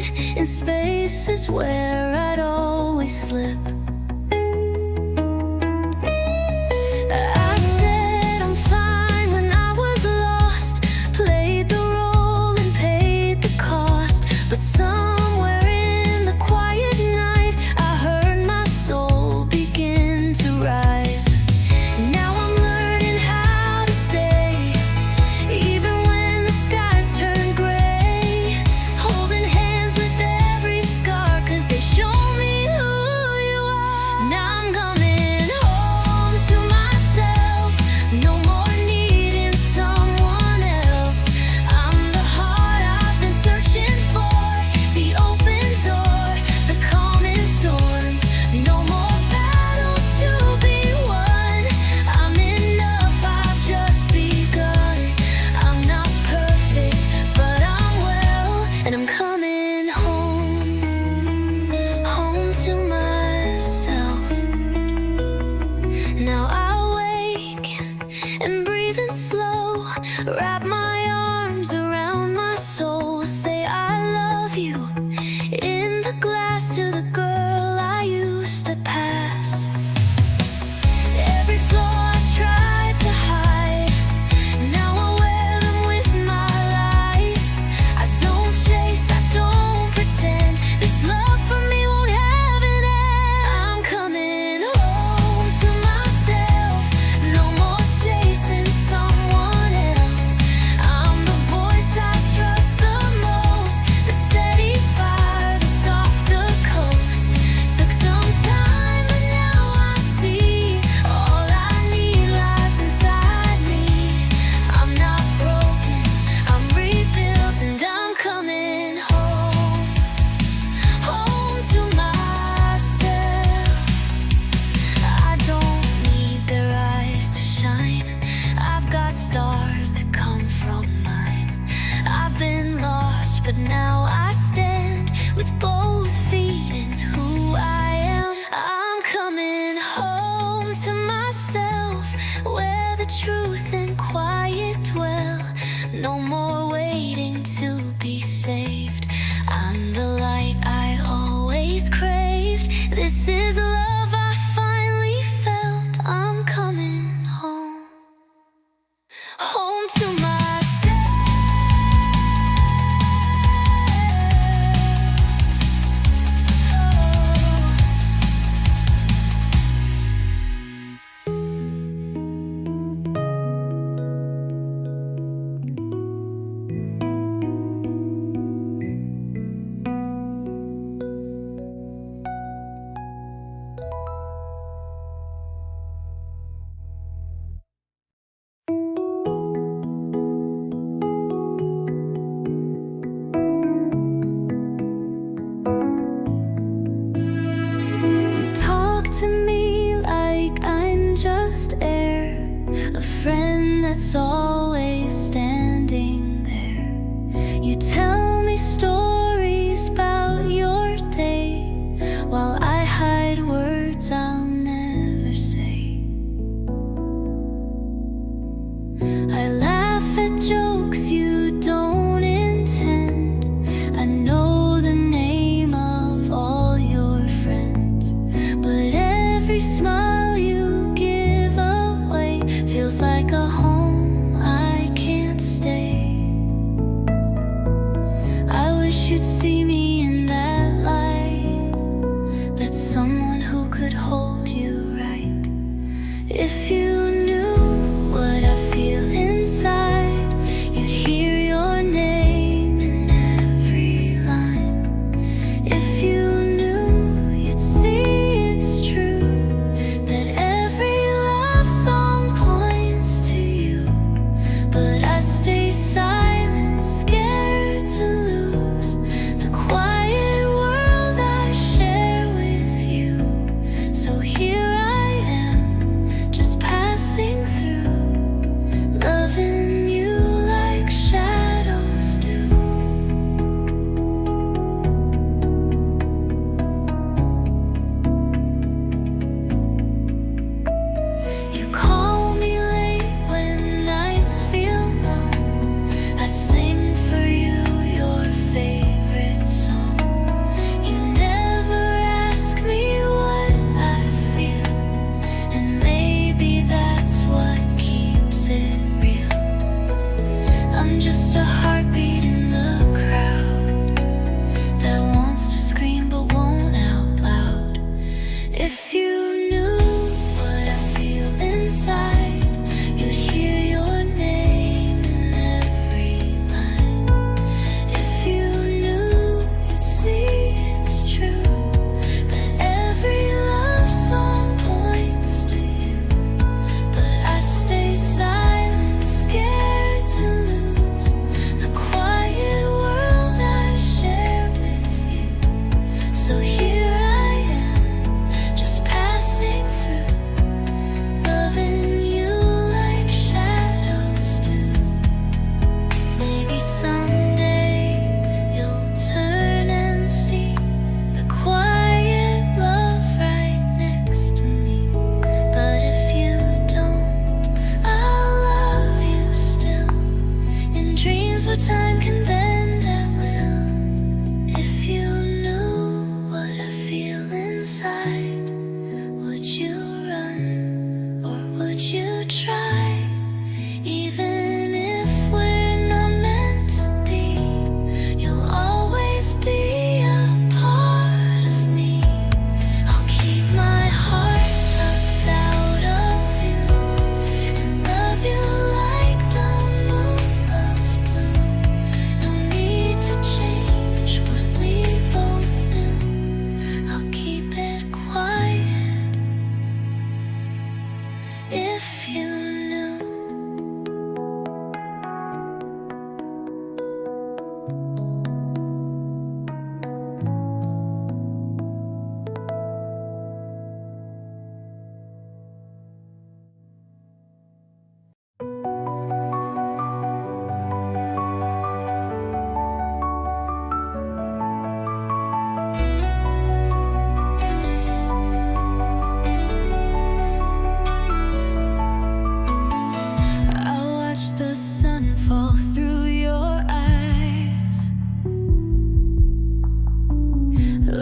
sit in spaces where I'd always slip. I said I'm fine when I was lost, played the role and paid the cost. But somewhere in the quiet night, I heard my soul begin to rise. Now I'm learning how to stay, even when the skies turn gray, holding hands with every scar, 'cause they show me who you are. Now I'm coming home to myself, no more needing someone else. I'm the heart I've been searching for, the open door, the calm in storms. No more battles to be won. I'm enough, I've just begun. I'm not perfect, but I'm well, and I'm coming home, home to myself. Now I wake and breathing slow, wrap my arms around my soul, say I love you in the glass to the girl I used to pass. Every flaw I tried to hide, now I wear them with my light. I don't chase, I don't pretend, this love for me won't have an end. I'm coming home to myself, no more chasing someone else. I'm the voice I trust the most, the steady fire, the softer coast. Took some time, but now I see all I need lies inside me. I'm not broken, I'm rebuilt, and I'm coming home, home to myself. I don't need their eyes to shine, I've got stars that come from mine. I've been lost, but now I stand with both feet in who I am. I'm coming home to myself, where the truth and quiet dwell. No more waiting to be saved, I'm the light I always craved. This is love I finally felt. I'm coming home, home to myself. You talk to me like I'm just air, a friend that's always standing there. You tell me stories about your day, while I hide words I'll never say. I laugh at jokes you don't intend. I know the name of all your friends, but every smile you give away feels like a home I can't stay. I wish you'd see me in that light, that's someone who could hold you right. If you knew what I feel inside, you'd hear your name in every line. If you knew, you'd see it's true, that every love song points to you. But I stay silent, scared to lose the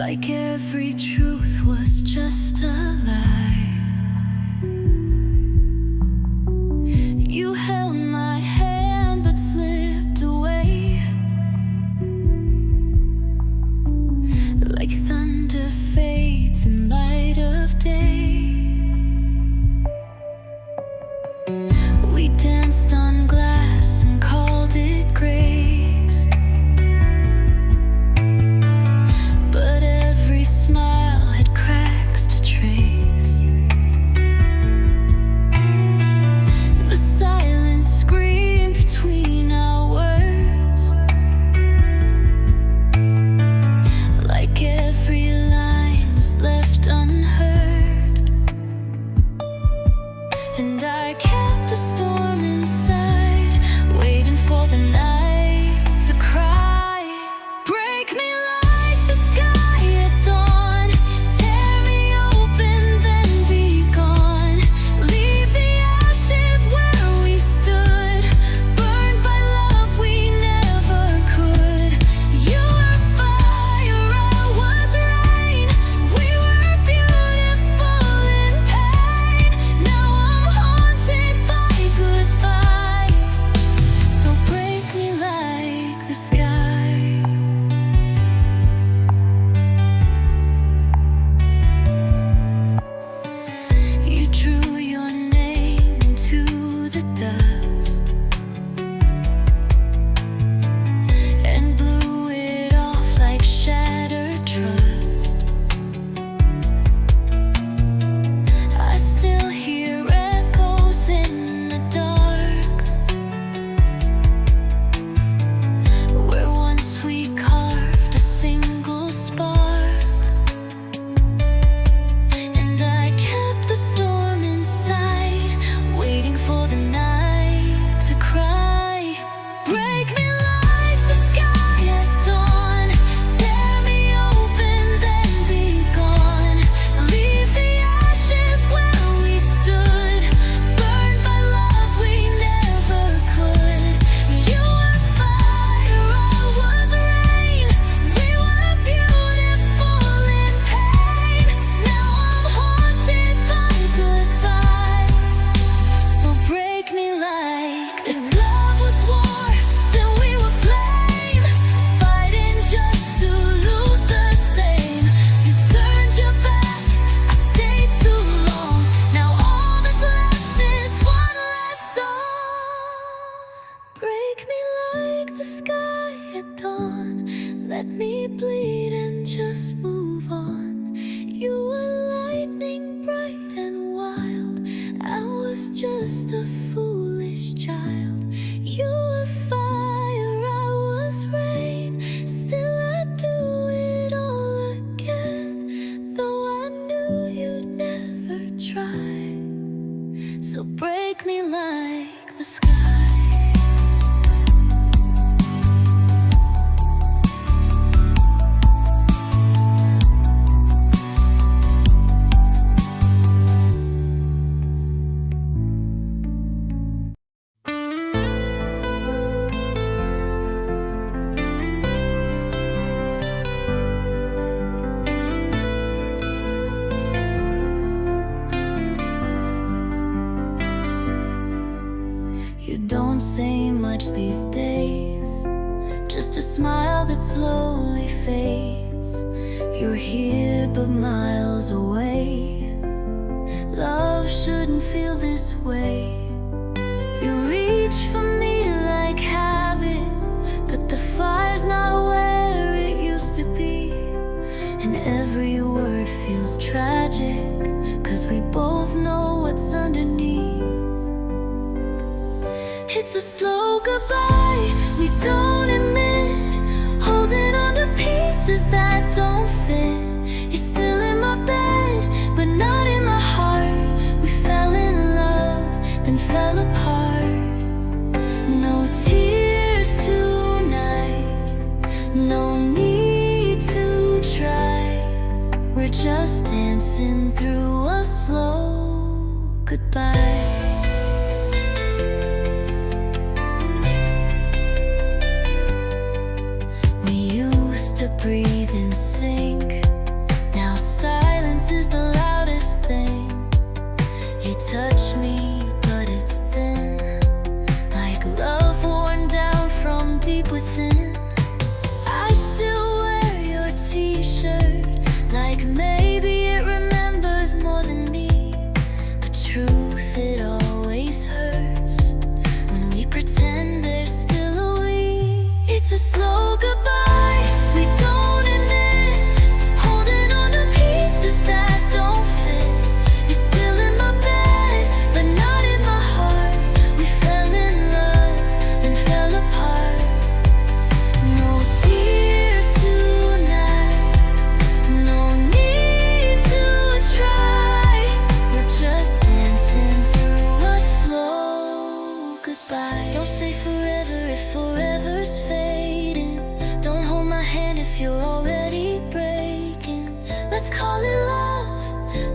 like every truth was just a lie. You held my hand but slipped away, like thunder fades in light of day. We danced on glass and called it grace, but every smile had cracks to trace. The silence screamed between our words, like every line was left unheard. And I kept the storm inside, waiting for the night to cry. Break me like the sky at dawn, tear me open then be gone. Leave the ashes where we stood, burned by love we never could. You were fire, I was rain, we were beautiful in pain. Now I'm haunted by goodbye, so break me like the sky. You drew your name into the dust and blew it off like shattered trust. I still hear echoes in the dark, where once we carved a single spark. And I kept the storm inside, waiting for the night to cry. Break me like the sky at dawn, tear me open then be gone. Leave the ashes where we stood, burned by love we never could. You were fire, I was rain, we were beautiful in pain. Now I'm haunted by goodbye, so break me like this. Love was war, then we were flame, fighting just to lose the same. You turned your back, I stayed too long. Now all that's left is one less song. Break me like the sky at dawn, let me bleed and just move on. You were lightning bright and wild, I was just a foolish child. You were fire, I was rain, still I'd do it all again, though I knew you'd never try. So break me like the sky. You don't say much these days, just a smile that slowly fades. You're here but miles away. Love shouldn't feel this way. You reach for me like habit, but the fire's not where it used to be. And every word feels tragic, 'cause we both know what's underneath. It's a slow goodbye we don't admit, holding on to pieces that don't fit. You're still in my bed, but not in my heart. We fell in love, then fell apart. No tears tonight, no need to try. We're just dancing through a slow goodbye. breathe in sync. is the loudest thing. You touch me, but it's thin, like love worn down from deep within. I still wear your t-shirt, like maybe it remembers more than me. But truth, it always hurts when we pretend there's still a we. It's a slow goodbye we don't admit, holding on to pieces that don't fit. You're still in my bed, but not in my heart. We fell in love, then fell apart. No tears tonight, no need to try. We're just dancing through a slow goodbye. Don't say forever if forever's fading. Don't hold my hand if you're already breaking. Let's call it love,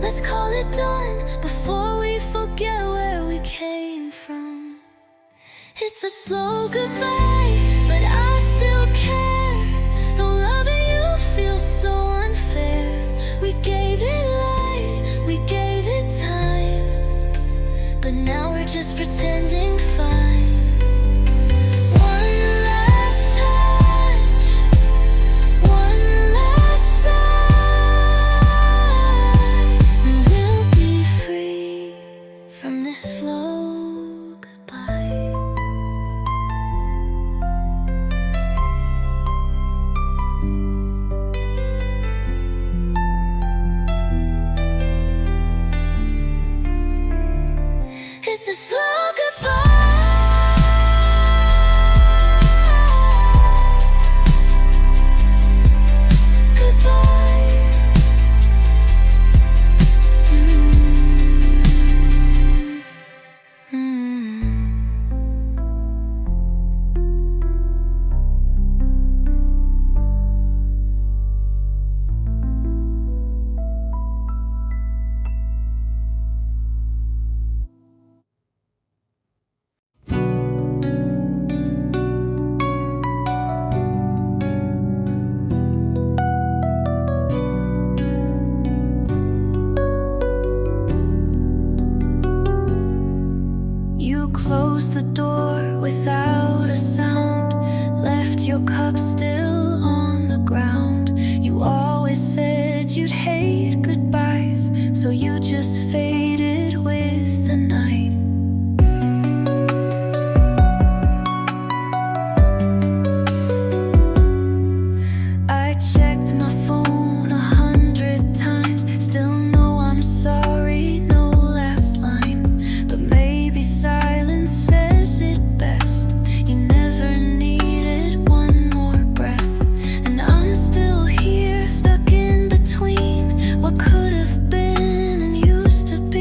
let's call it done, before we forget where we came from. It's a slow goodbye, but I still care. Though loving you feels so unfair. We gave it light, we gave it time, but now we're just pretending fine. One last touch, one last sigh, and we'll be free from this slow goodbye. It's a slow goodbye. Goodbye. You closed the door without a sound, left your cup still on the ground. You always said you'd hate goodbyes, so you just faded with the night. I checked my phone 100 times, still no I'm sorry, no last line. But maybe silence says it best. You never needed one more breath, and I'm still here, stuck in between what could have been and used to be.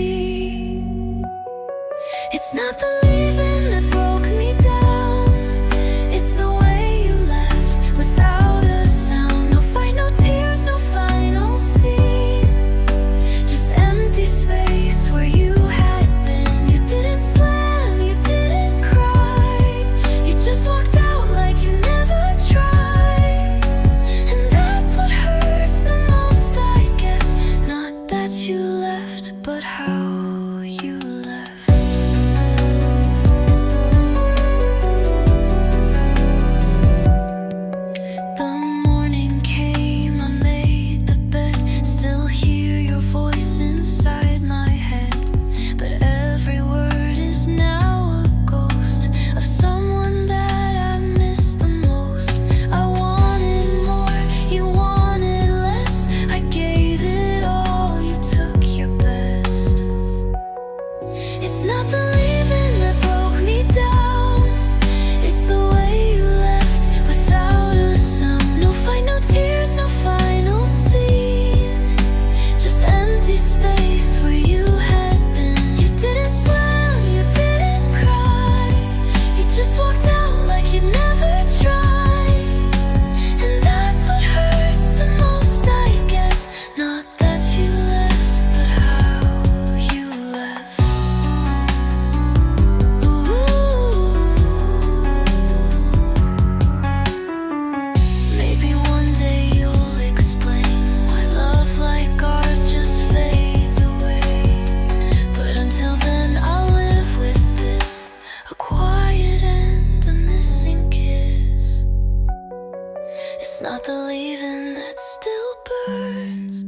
It's not the leaving that still burns,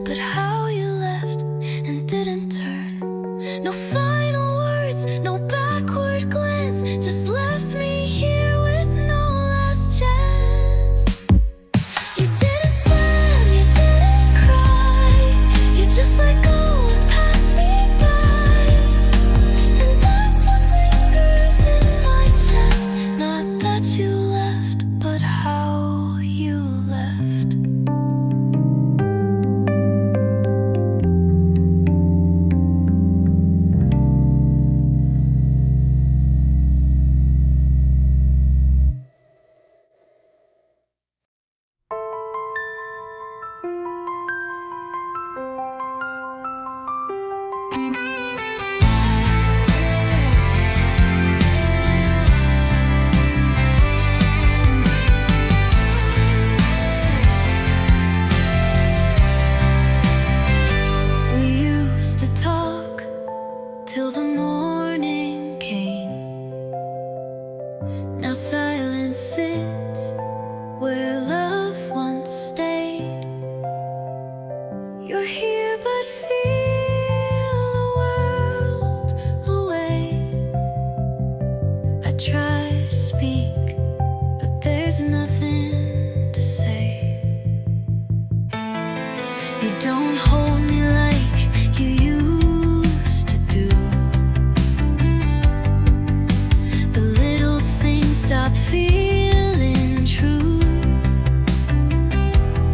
but how you left and didn't turn. No final words, no backward glance, just left me here with no last chance. You didn't slam, you didn't cry, you just let go and passed me by. And that's what lingers in my chest. Not that you left, but how you left. We used to talk till the morning came. Now silence sits where love once stayed. You're here but feel the world away. I try to speak, but there's nothing to say. You don't hold me like you used to do. The little things stop feeling true.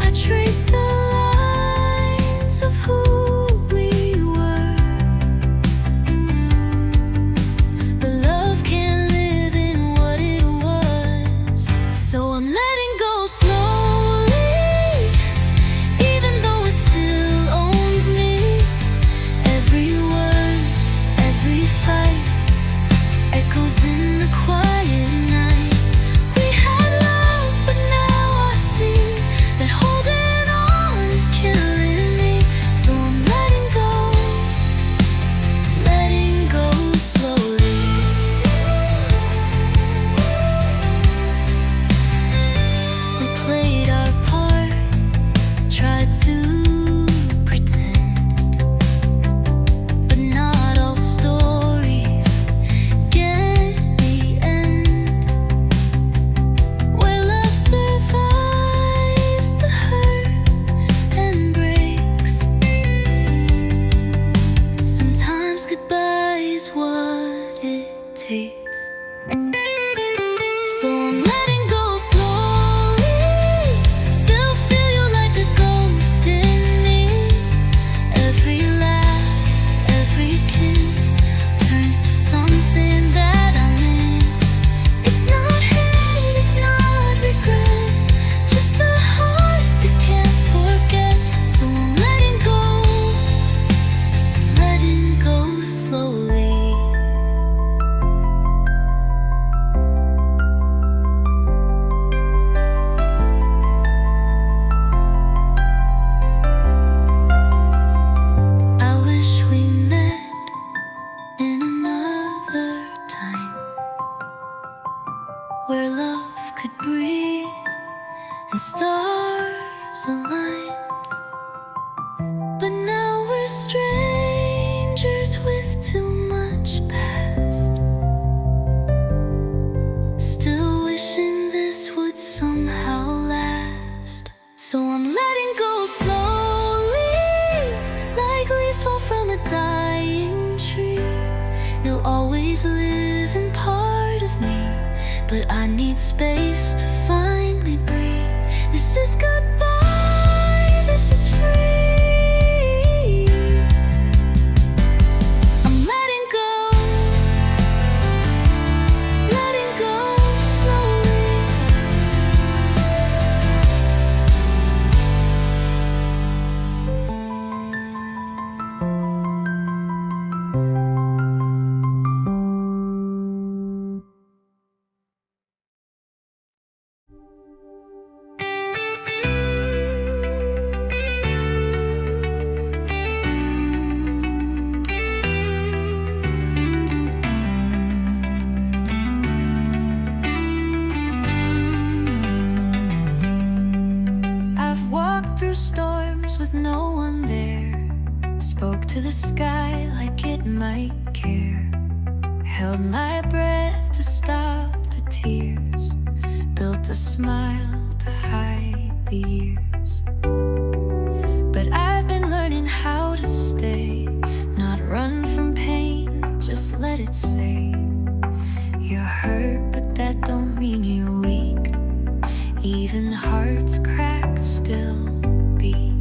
I trace the lines of who we were, but love can't live in what it was. So I'm letting go slowly, even though it still owns me. Every word, every fight echoes in the quiet night. We had love, but now I see that holding on is killing me. So I'm letting go slowly. We played our part, tried to pretend, but not all stories get the end. Where love survives the hurt and breaks, sometimes goodbye is what it takes. So I'm letting go slowly, still feel you like a ghost in me. Every laugh, every kiss turns to something that I miss. It's not hate, it's not regret, just a heart that can't forget. So I'm letting go slowly. I wish we met in another time, where love could breathe and stars align. But now we're strangers with too much past, still wishing this would somehow last. So I'm letting go slowly, like leaves fall from a dying tree. You'll always live in part of me, but I need space to finally breathe. This is goodbye, this is free. through storms with no one there. Spoke to the sky like it might care. Held my breath to stop the tears. Built a smile to hide the years. But I've been learning how to stay, not run from pain, just let it say. You're hurt, but that don't mean you're weak. Even hearts cracked still beat.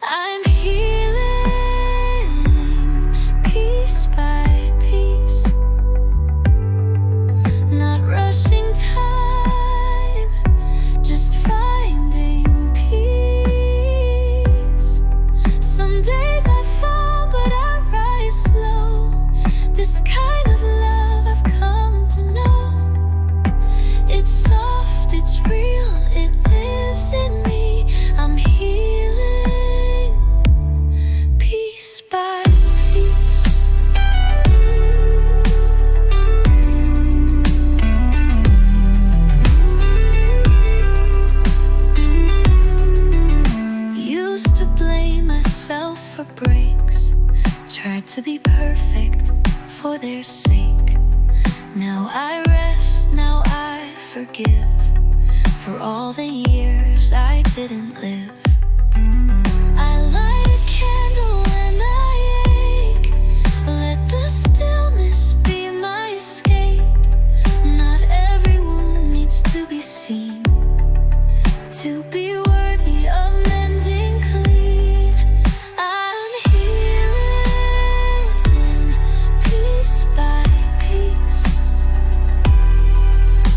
I'm healing piece by piece, not rushing time, just finding peace. Some days I fall, but I rise slow. This kind of love I've come to know. It's soft, it's real, it lives in me. I'm healing piece by piece. Used to blame myself for breaks, tried to be perfect for their sake. Now I rest, now I forgive for all the years I didn't live. I light a candle when I ache. Let the stillness be my escape. Not every wound needs to be seen to be worthy of mending clean. I'm healing piece by piece.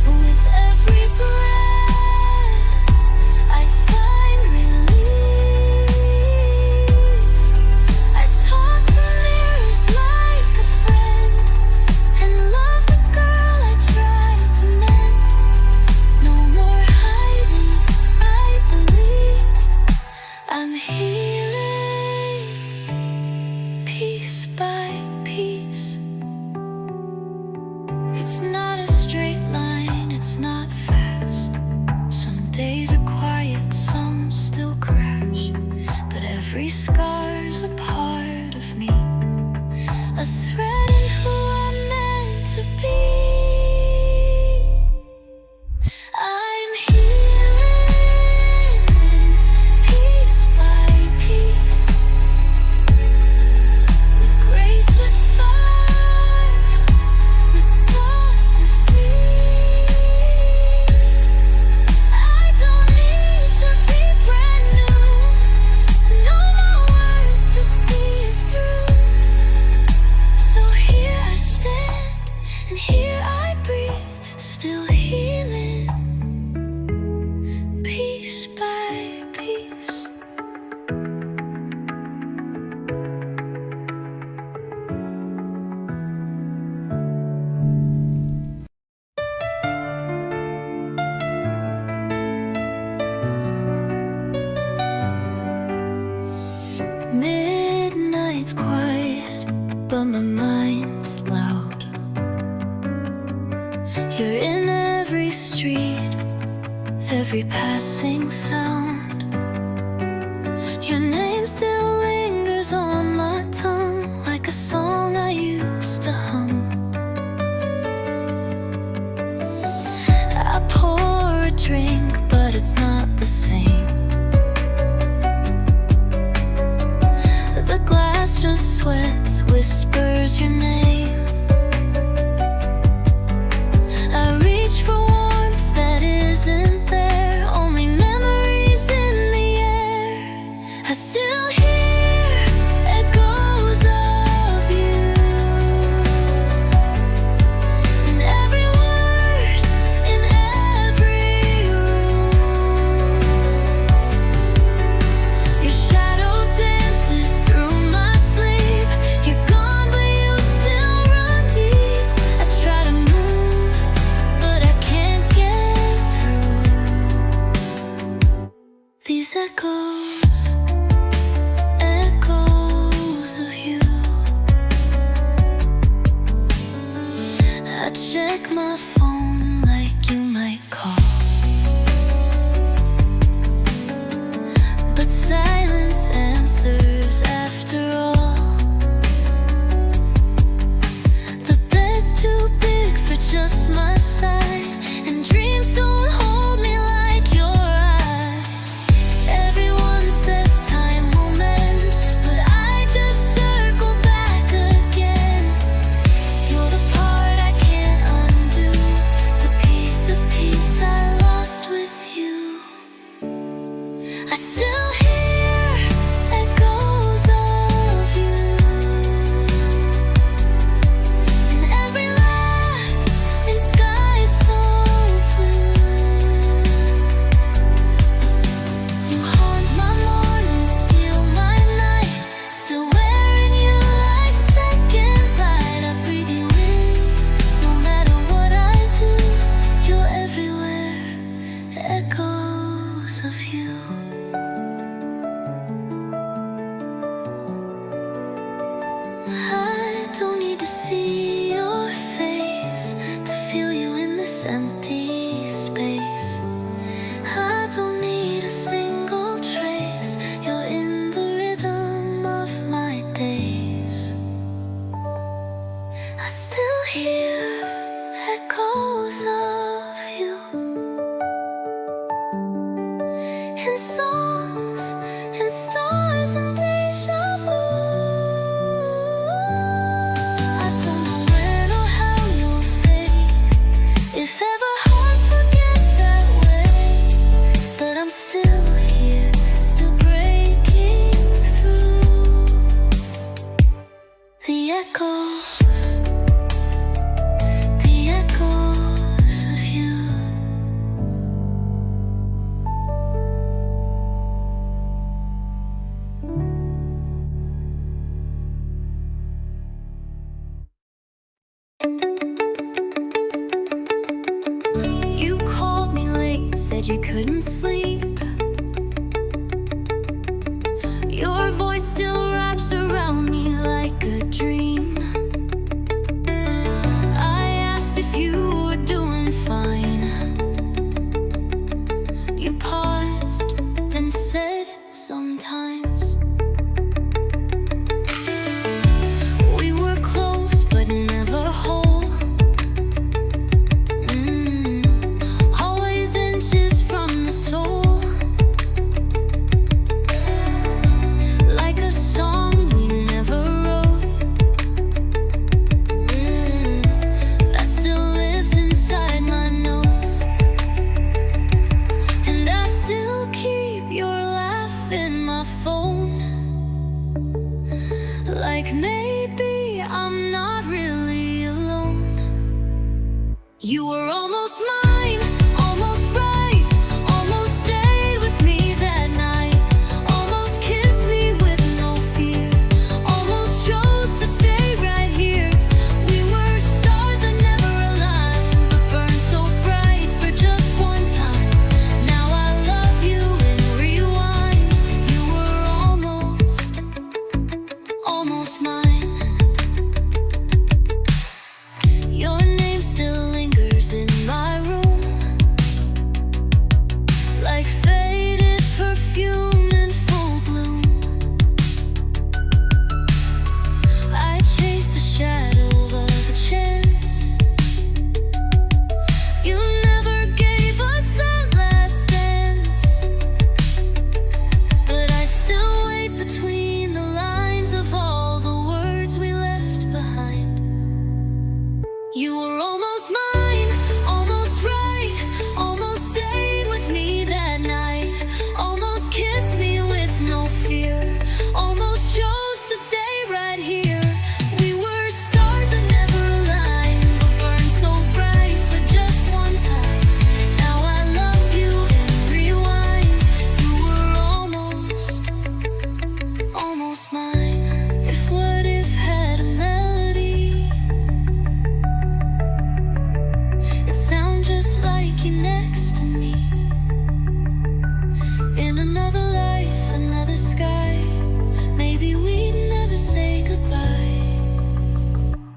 With every breath I find release. I talk to mirrors like a friend and love the girl I tried to mend. No more hiding, I believe. I'm healing piece by piece. It's not a straight line, it's not fast. Some days are quiet, some still crash. But every scar's a part of me, a thread in who I'm meant to be. I'm healing piece by piece. With grace, with fire, with soft defeats. I don't need to be brand new to know my worth, to see it through. So here I stand, and here I breathe, still healing piece by piece. Midnight's quiet, but my mind's loud. You're in every street, every passing sound. Your name still lingers on my tongue, like a song I used to hum. I pour a drink, but it's not the same. The glass just sweats, whispers your name. I reach for warmth that isn't there, only memories in the air. I still hear echoes of you in every word, in every room. Your shadow dances through my sleep. You're gone, but you still run deep. I try to move, but I can't get through. These echoes, echoes of you. I check my phone like you might call. and songs and stars and deja vu. I don't know when or how you'll fade, if ever hearts would get that way, but I'm still here, still breaking through the echoes, the echoes of you. You called me late, said you couldn't sleep. Your voice still wraps around me like a dream. I asked if you were doing fine. You paused, then said sometimes. We were close but never whole. Always inches from the soul. Like a song we never wrote, that still lives inside my notes. And I still keep your laugh in my phone. Like maybe I'm not really alone. You were almost mine, almost right, almost stayed with me that night, almost kissed me with no fear, almost chose to stay right here. We were stars that never aligned, but burned so bright for just one time. Now I love you in rewind. You were almost mine. Your name still lingers in my room, like faded perfume in full bloom. I chase the shadow of a chance. You never gave us that last dance, but I still wait between the lines of all the words we left behind. You were almost mine, almost right, almost stayed with me that night, almost kissed me with no fear, almost chose to stay right here. We were stars that never aligned, but burned so bright for just one time. Now I love you in rewind. You were almost mine. If what if had a melody, it sounds just like you next to me. In another life, another sky, maybe we'd never say goodbye.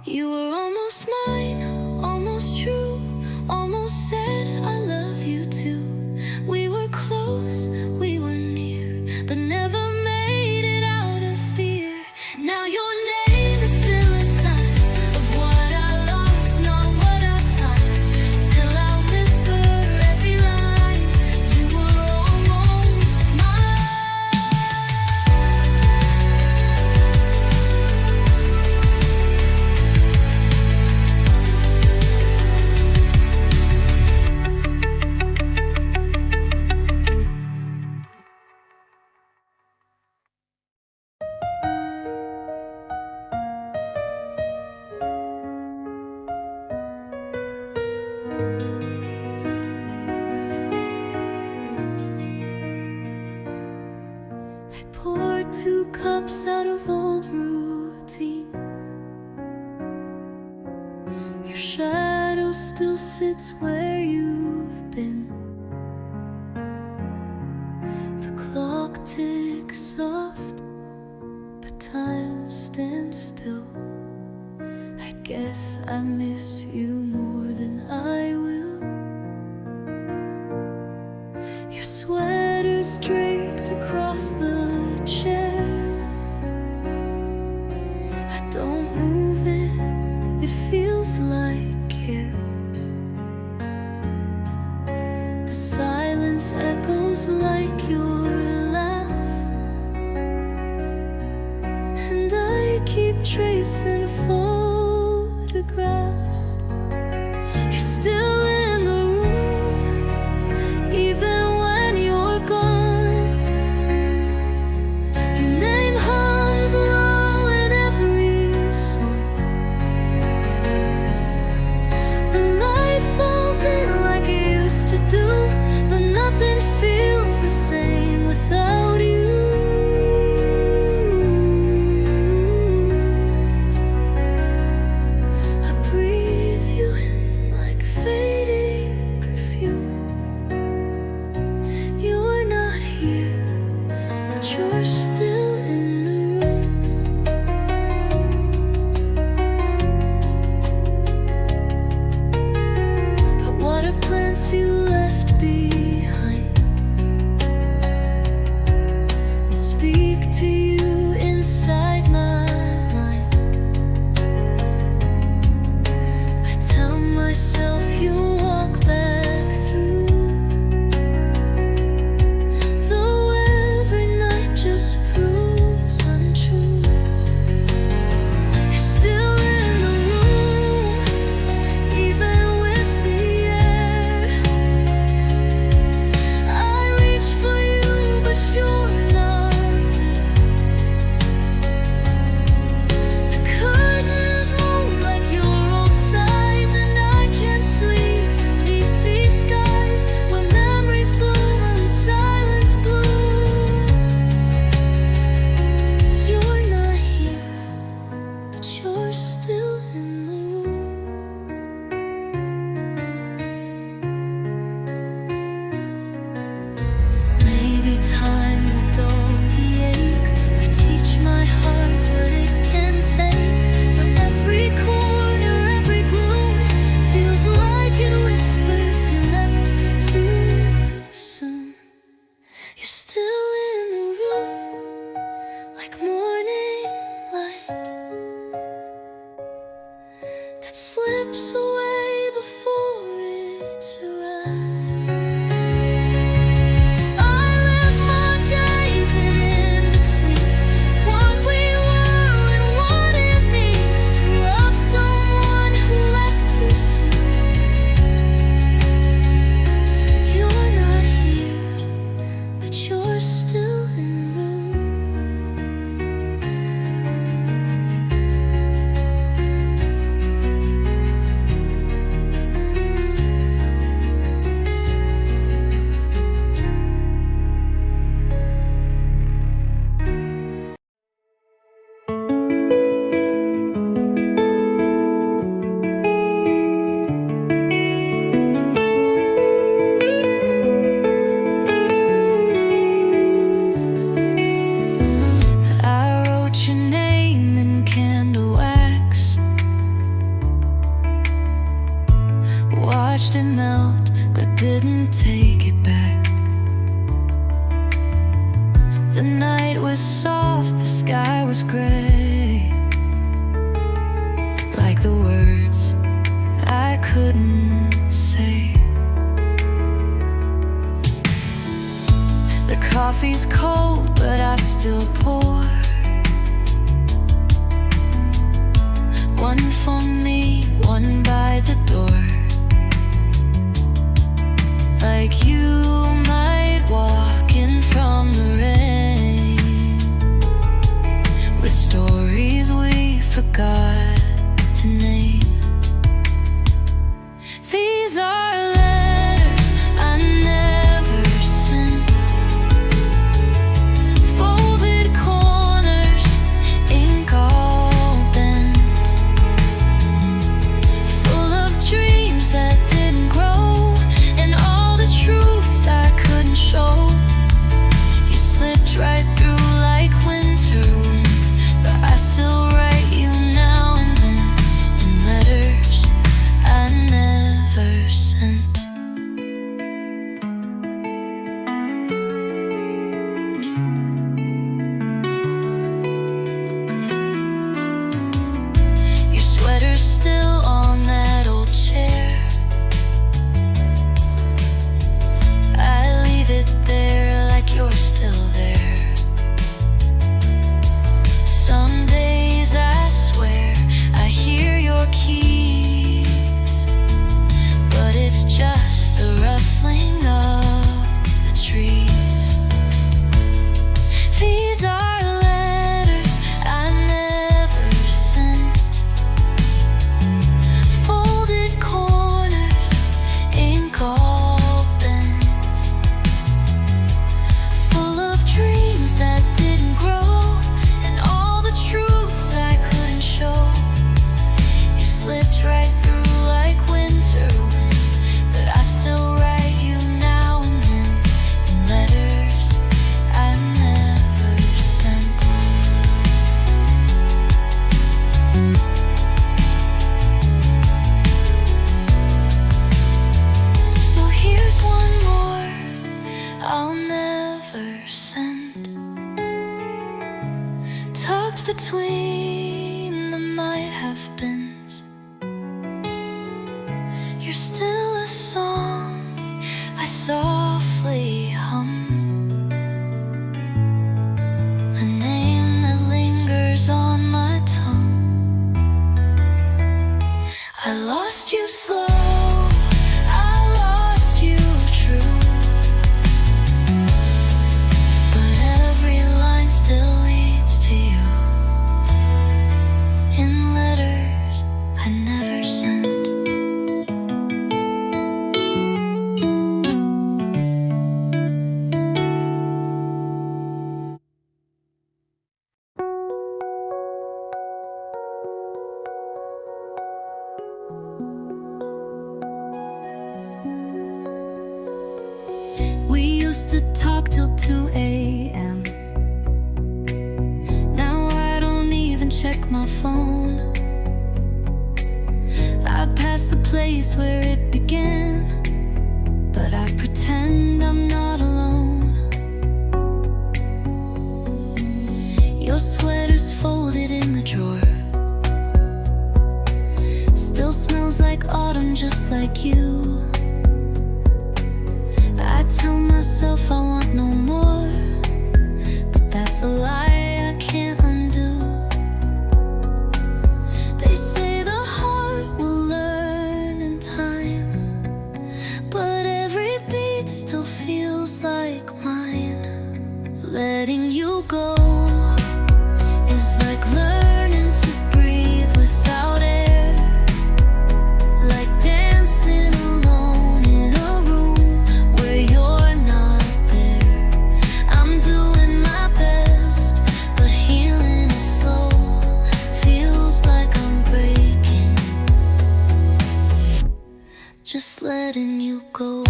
You were almost mine, almost true, almost said I love you too. We were close, we were near, but never made it out of fear. Now your name is still a sign of what I lost, not what I find. Still I whisper every line. You were almost mine. I poured 2 cups out of old routine. Your shadow still sits where you've been. The clock ticks soft, but time stands still. I guess I miss you more than I will. Your sweater's draped across the chair. I don't move it, it feels like care. The silence echoes feels like your laugh, and I keep tracing photographs. You're still in the room, even when you're gone. Your name hums low in every song. The light falls in like it used to do, but nothing feels the same without you. I breathe you in like fading perfume. You're not here, but you're still in the room. I water plants you left behind and speak to you inside my mind. I tell myself you'll walk back through, though every night just proves untrue. You're still in the room, even with the air. I reach for you, but you're not there. The curtains move like your old size, and I can't sleep beneath these skies where memories bloom and silence bloom. You're not here, but you're still in the room. Maybe time will dull the ache, reteach my heart what it can take. But every corner, every gloom feels like it whispers you left too soon. You're still in the room, like morning light that slips away before it's arrived. I live my days in in-betweens of what we were and what it means to love someone who left too soon. You're not here, but you're still in the room. I wrote your name in candle wax, watched it melt, but didn't take it back. The night was soft, the sky was gray, like the words I couldn't say. The coffee's cold, but I still pour one for me, one by the door. Like you might walk in from the rain, with stories we forgot to name. These are letters I never sent, folded corners, ink all bent, full of dreams that didn't grow, and all the truths between the might have beens. You're still a song I softly hum, a name that lingers on my tongue. I lost you slow, I lost you true, but every line still leads to you, in letters I never sent. We used to talk till 2 a.m. Now I don't even check my phone. I pass the place where it began, but I pretend I'm not alone. Your sweater's folded in the drawer, still smells like autumn just like you. I tell myself I want no more, but that's a lie I can't undo. They say the heart will learn in time, but every beat still feels like mine. Letting you go is like learning to breathe without air, like dancing alone in a room where you're not there. I'm doing my best, but healing is slow, feels like I'm breaking, just letting you go.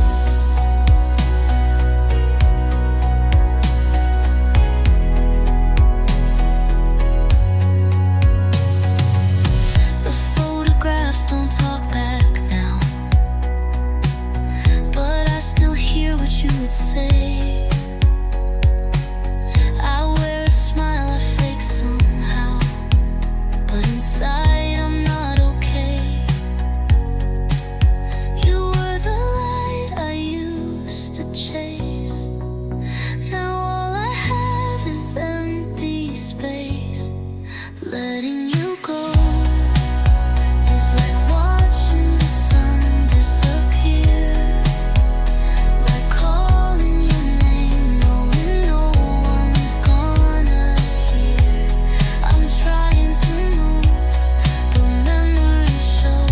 The photographs don't talk back now, but I still hear what you would say. I wear a smile I fake somehow, but inside I'm not okay. You were the light I used to chase. Now all I have is empty space. Letting you go is like watching the sun disappear, like calling your name knowing no one's gonna hear. I'm trying to move, but memories show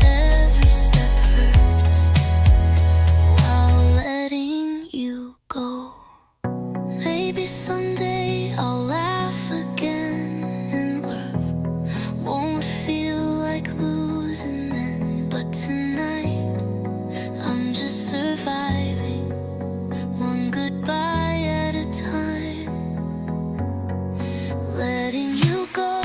every step hurts while letting you go. Maybe someday I'll laugh again and love won't feel like losing then, but tonight I'm just surviving, one goodbye at a time. Letting you go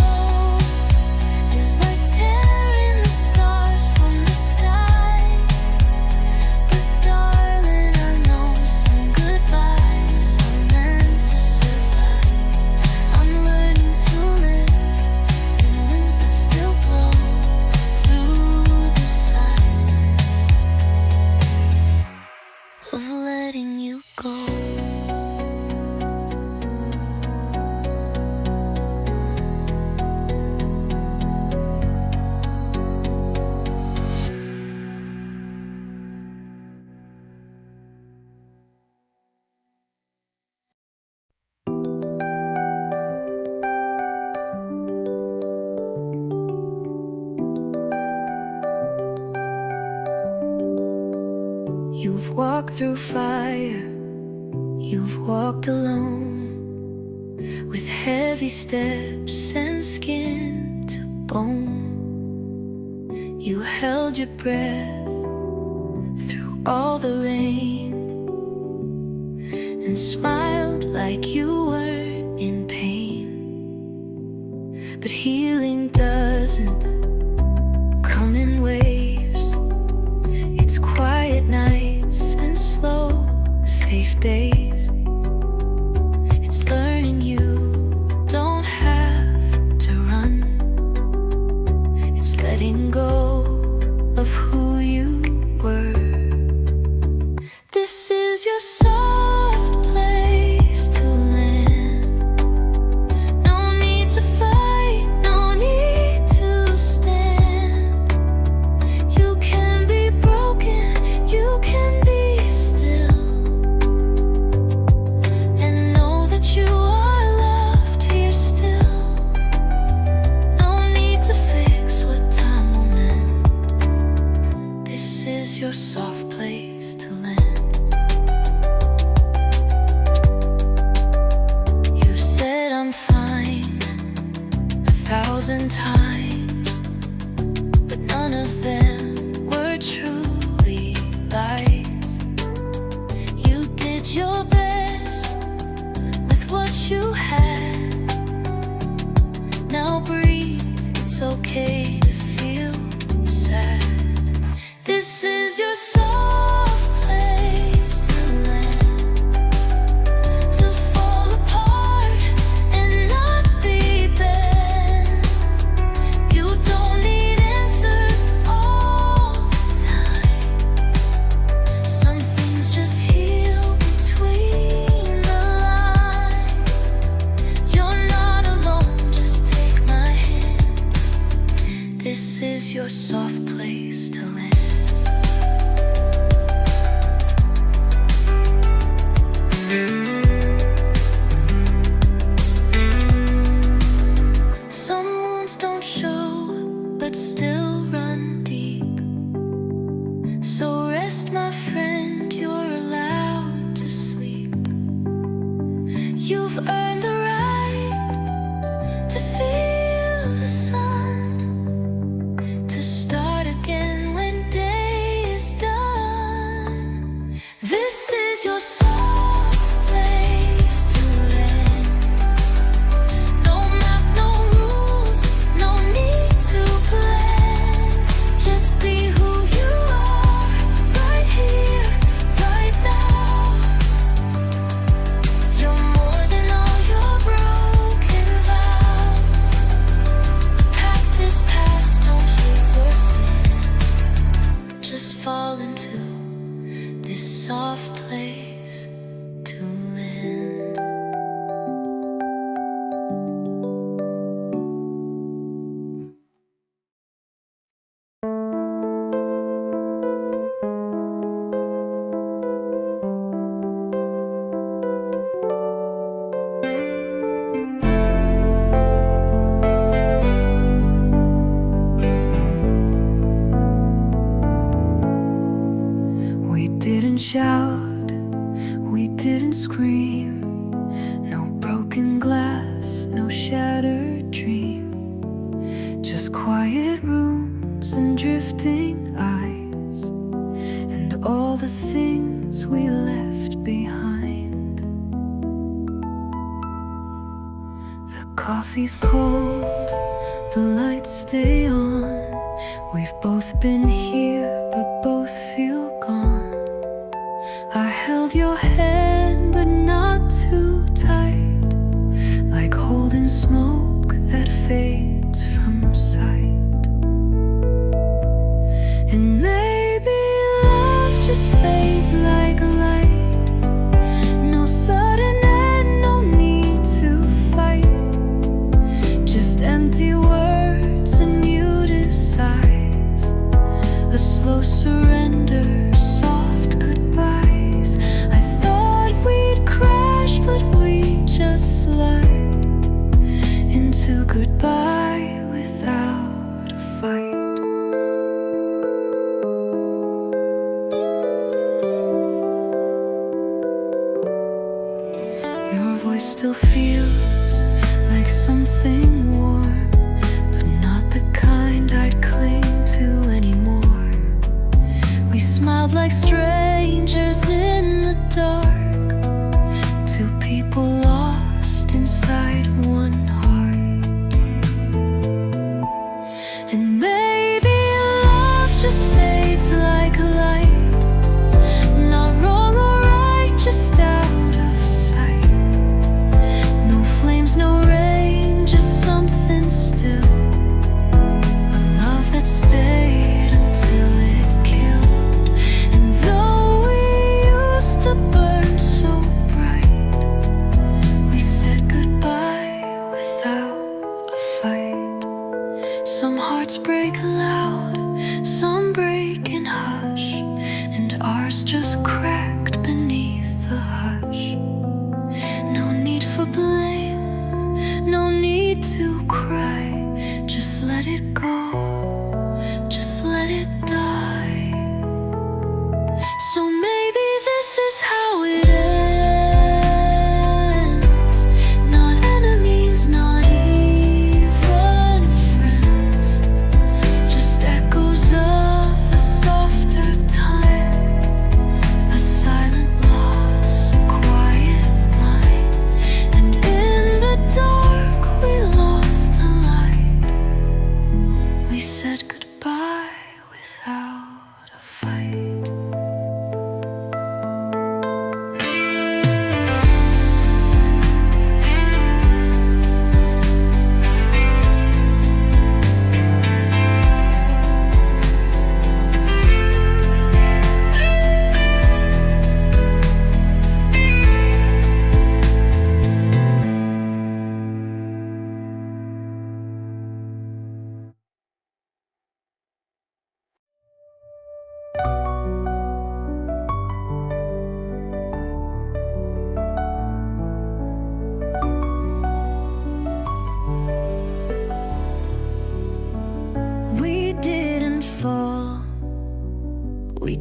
is like tearing the stars from the sky, but darling, I know some goodbyes are meant to survive. I'm learning to live in winds that still blow through the silence of letting you go. You've walked through fire, you've walked alone, with heavy steps and skin to bone. You held your breath through all the rain and smiled like you weren't in pain. But healing doesn't come in waves. It's quiet nights and slow, safe days. It's learning you don't have This is your soft place to land. No need to fight, no need to stand. You can be broken, you can be still, and know that you are loved here still. No need to fix what time will mend. This is your soft place to land. Thousand times, but none of them were truly lies. You did your best with what you had. Now breathe, it's okay to feel sad. This is your soft place to land, to fall apart and not be bent. You don't need answers all the time. Some things just heal between the lines. You're not alone, just take my hand. This is your soft place to land. Some wounds don't show, but still run deep. So rest, my friend, you're allowed to sleep. You've earned the right to feel the sun, to start again when day is done. This is your soft place to land. No map, no rules, no need to plan. Just be who you are, right here, right now. You're more than all your broken vows. The past is past, don't chase or stand. Just fall into this soft place to land. We didn't shout, we didn't scream. No broken glass, no shattered dream. Just quiet rooms and drifting eyes, and all the things we left behind. The coffee's cold, the lights stay on. We've both been here, but both feel gone. I held your hand, but not too tight, like holding smoke that fades from sight. And maybe love just fades like light. No sudden end, no need to fight. Just empty words and muted sighs. A slow surrender, soft goodbyes. I thought we'd crash, but we just slide into goodbye without a fight. Your voice still feels like something warm, but not the kind I'd cling to anymore. We smiled like strangers in the dark, two people lost inside one heart. And maybe love just fades like light, not wrong or right, just out of sight. No flames, no rain, just something still. A love that stayed until it killed. And though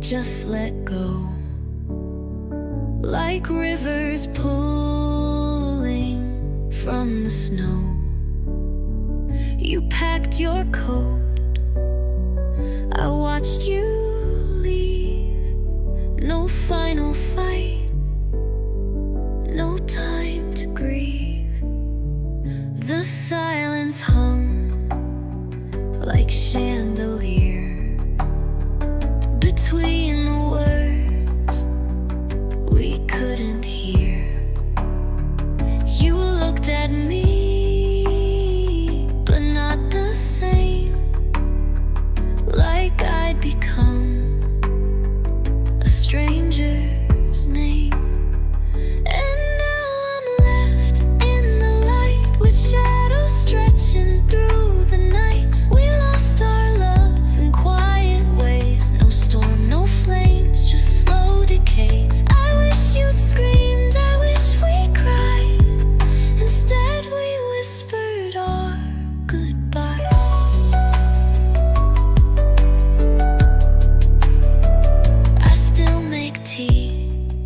just let go, like rivers pulling from the snow. You packed your coat, I watched you leave. No final fight, no time to grieve. The silence hung like chandelier between the words we couldn't hear. You looked at me, but not the same, like I'd become a stranger's name. And now I'm left in the light with shadows stretching through the night. We lost our love in quiet ways. No storm, no flames, just slow decay. I wish you'd screamed, I wish we cried. Instead we whispered our goodbye. I still make tea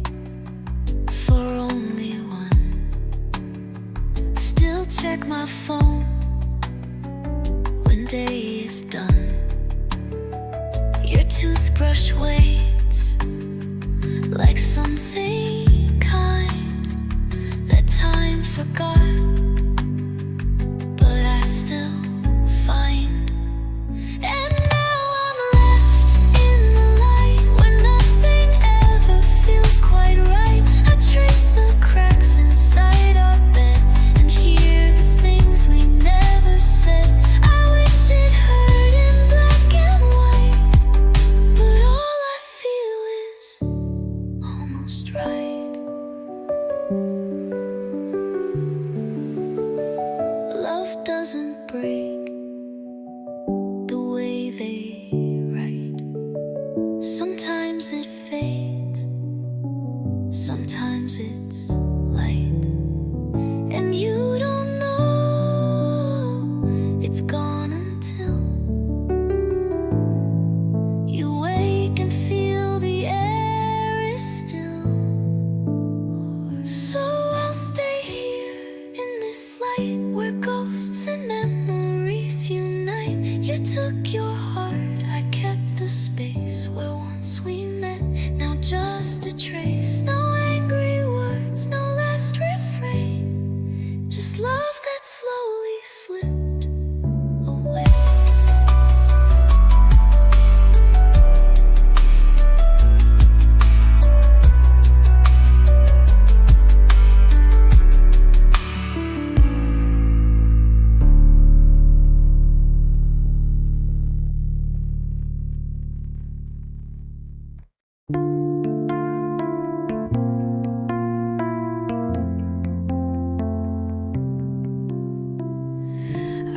for only one. Still check my phone when day is done. Your toothbrush waits like something kind that time forgot, but I still find. And now I'm left in the light where nothing ever feels quite right. I trace the cracks inside our bed and hear the things we never said. I wish it hurt in black and white, but all I feel is almost right. Love doesn't break the way they write. Sometimes it fades, sometimes it's light, and you don't know it's gone until you wake and feel the air is still. So I'll stay here in this light where ghosts and memories unite. You took your heart, I kept the space where once we met. Now just a trace, no angry words, no last refrain, just love that slowly slipped away.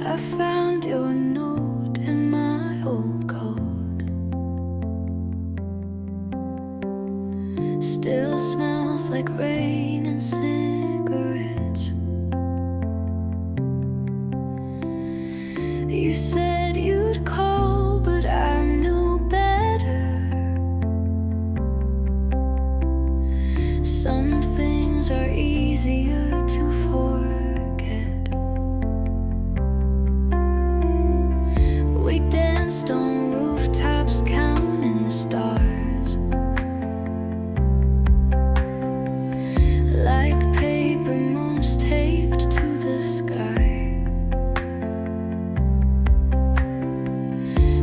I found your note in my old coat. Still smells like rain and cigarettes. You said you'd call, but I knew better. Some things are easier to forget. We danced on rooftops counting stars, like paper moons taped to the sky.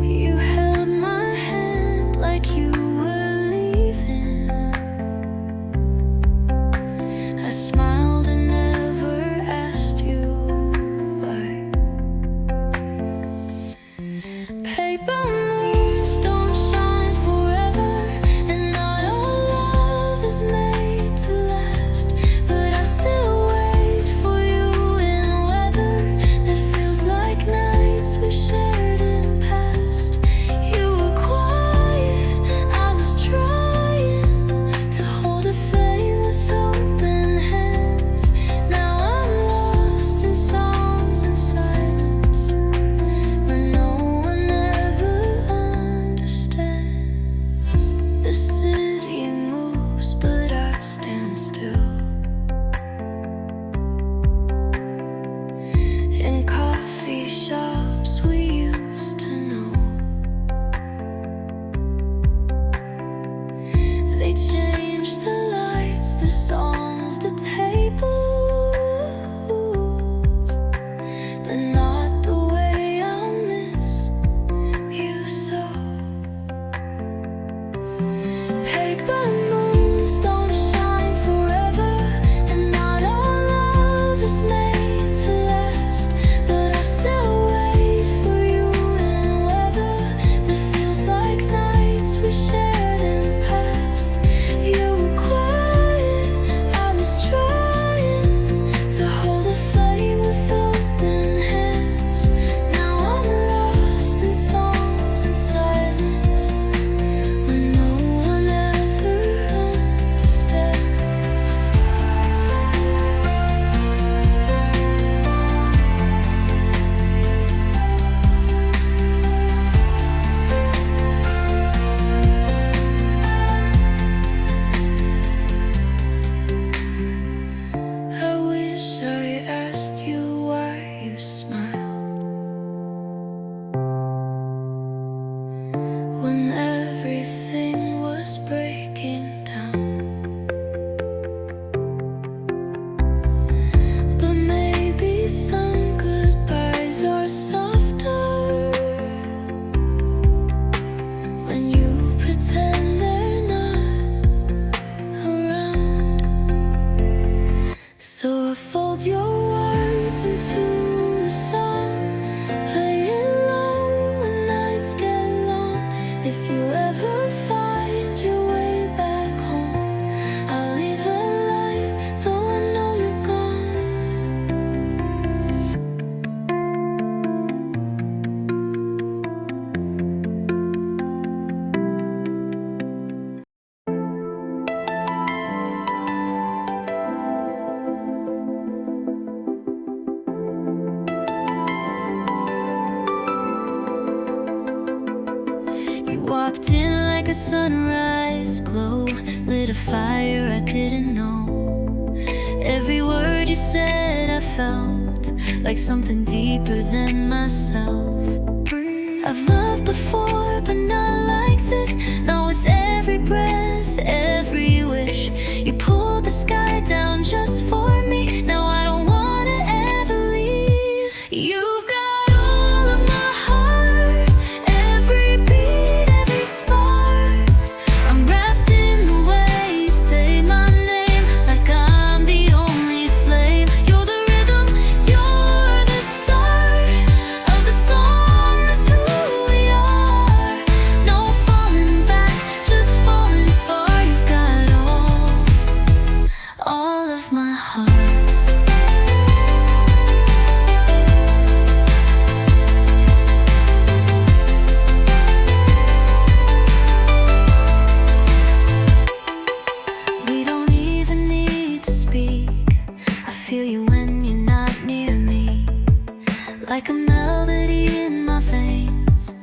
You held my hand like you were leaving. I smiled and never walked in like a sunrise glow, lit a fire I didn't know. Every word you said I felt like something deeper than myself. I've loved before, but not like this. Not with every breath, every wish. You pulled the sky down just for me. Now I don't wanna ever leave. You've got all of my heart, every beat, every spark. I'm wrapped in the way you say my name, like I'm the only flame. You're the rhythm, you're the start of the song. That's who we are. No falling back, just falling far. You've got all of my heart. We don't even need to speak. I feel you when you're not near me, like a melody in my veins,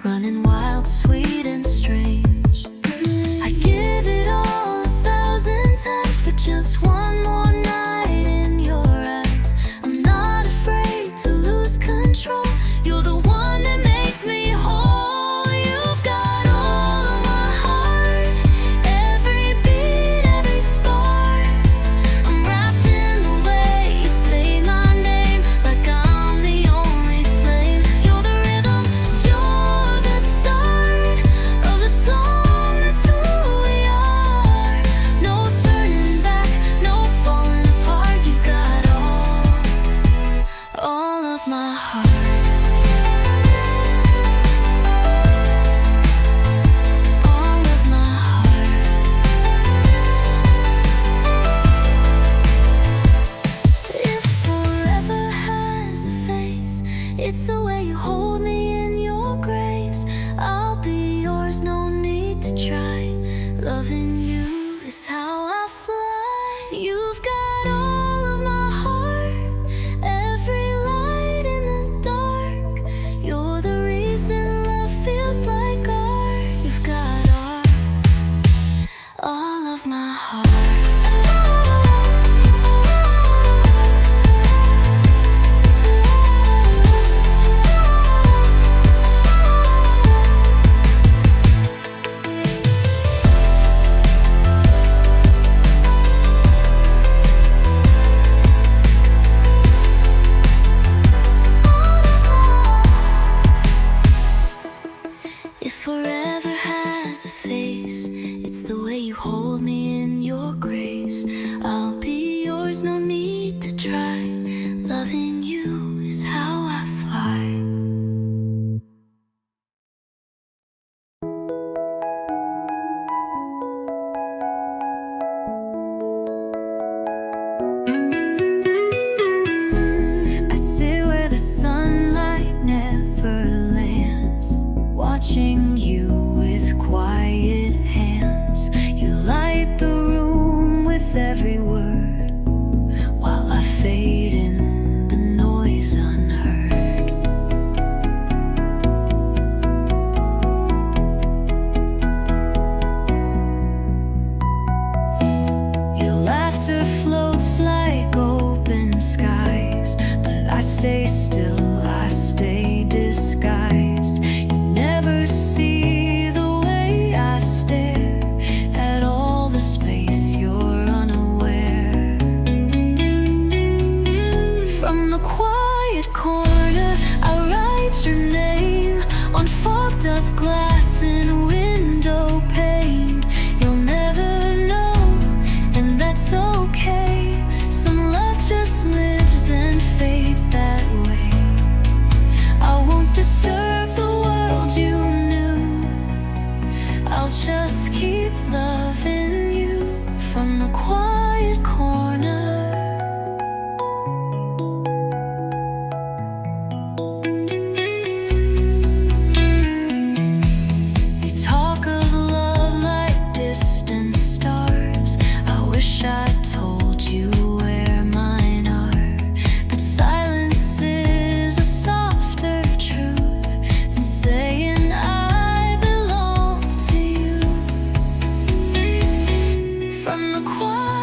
running wild, sweet and strange. I give it all 1,000 times for just one more night in your eyes. I'm not afraid to lose control. You're the one that makes me whole. You've got all of my heart, every beat, every spark. I'm wrapped in the way you say my name, like I'm the only flame. You're the rhythm, you're the start of the song. That's who we are. No turning back, no falling apart. You've got all of my heart. All of my heart. If forever has a face, it's the way you hold me in your grace. I'll be yours, no need to try. Loving you is how I fly. You've got all of my heart, every light in the dark. You're the reason love feels like art. You've got all of my heart. If forever has a face, it's the way you hold me in your grave.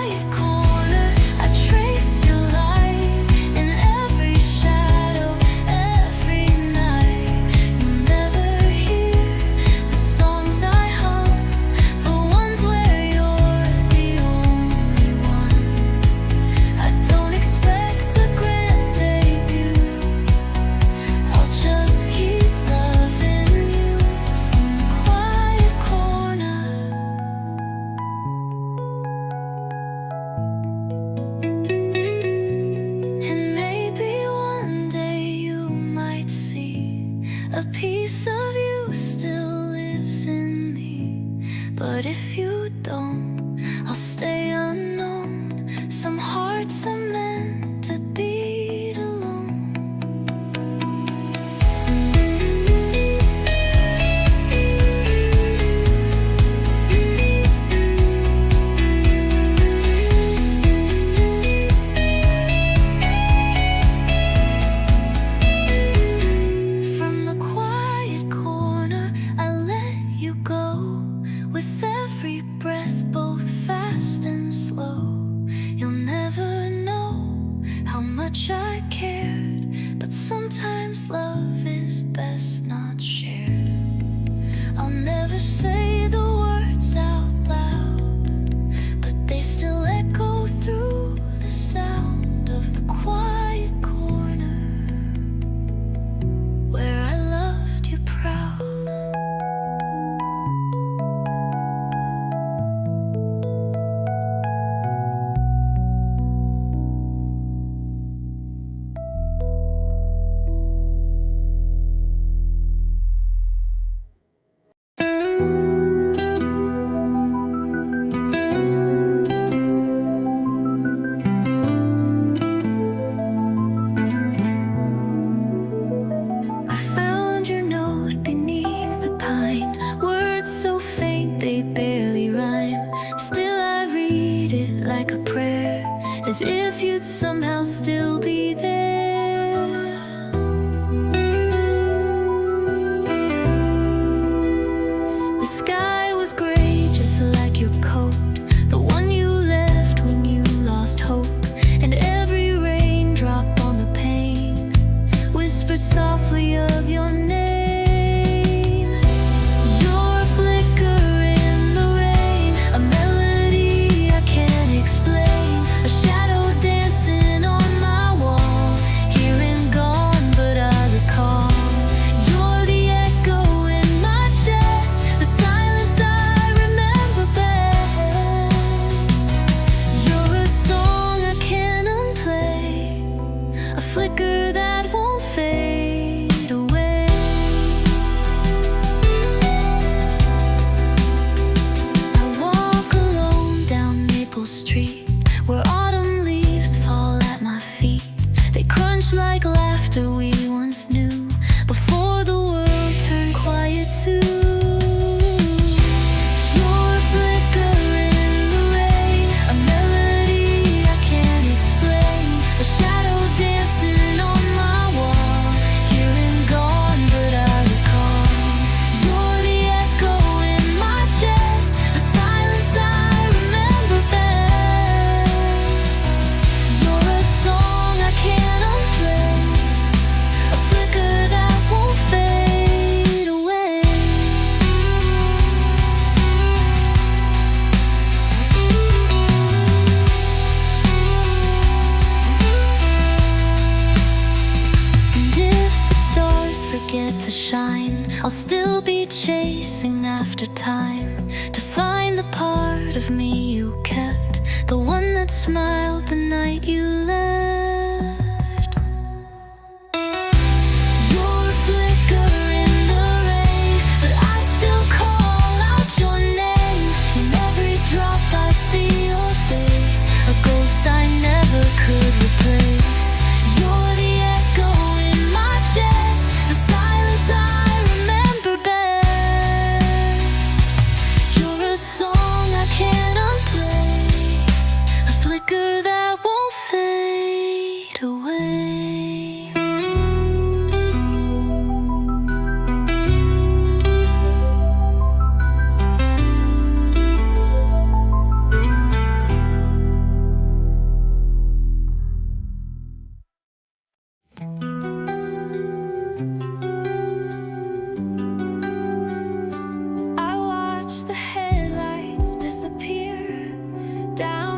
quiet corner, I trace your light in every shadow, every night. You'll never hear the songs I hum, the ones where you're the only one. I don't expect a grand debut, I'll just keep loving you from the quiet corner. And maybe one day you might see a piece of you still lives in me. But if you don't, I'll stay unknown. Some hearts are meant to beat alone. From the quiet corner, I let you go. With every breath, both fast and slow. You'll never know how much I cared, but sometimes love is best not shared. I'll never say the words out loud, but they still echo through the sound of the quiet corner where I loved you proud. I found your note beneath the pine, words so faint they barely rhyme. Still I read it like a prayer, as if you'd somehow still be there. The sky was gray, just like your coat, the one you left when you lost hope. And every raindrop on the pane whispered softly of your name. You're a flicker in the rain, a melody I can't explain, a shadow dancing on my wall, here and gone, but I recall. You're the echo in my chest, the silence I remember best. You're a song I can't unplay, a flicker that won't fade away. I walk alone down Maple Street, where autumn leaves fall at my feet. They crunch like laughter we once knew, before the world turned quiet too. You're a flicker in the rain, a melody I can't explain, a shadow dancing on my wall, here and gone, but I recall. You're the echo in my chest, the silence I remember best. You're a song I can't unplay, a flicker that won't fade away. And if the stars forget to shine, I'll still be chasing after time, to find the part of me you kept, the one that smiled the night you left. You're a flicker in the rain, but I still call out your name. In every drop I see your face, a ghost I never could replace. You're the echo in my chest, the silence I remember best. You're a song I can't unplay, a flicker that won't fade. down.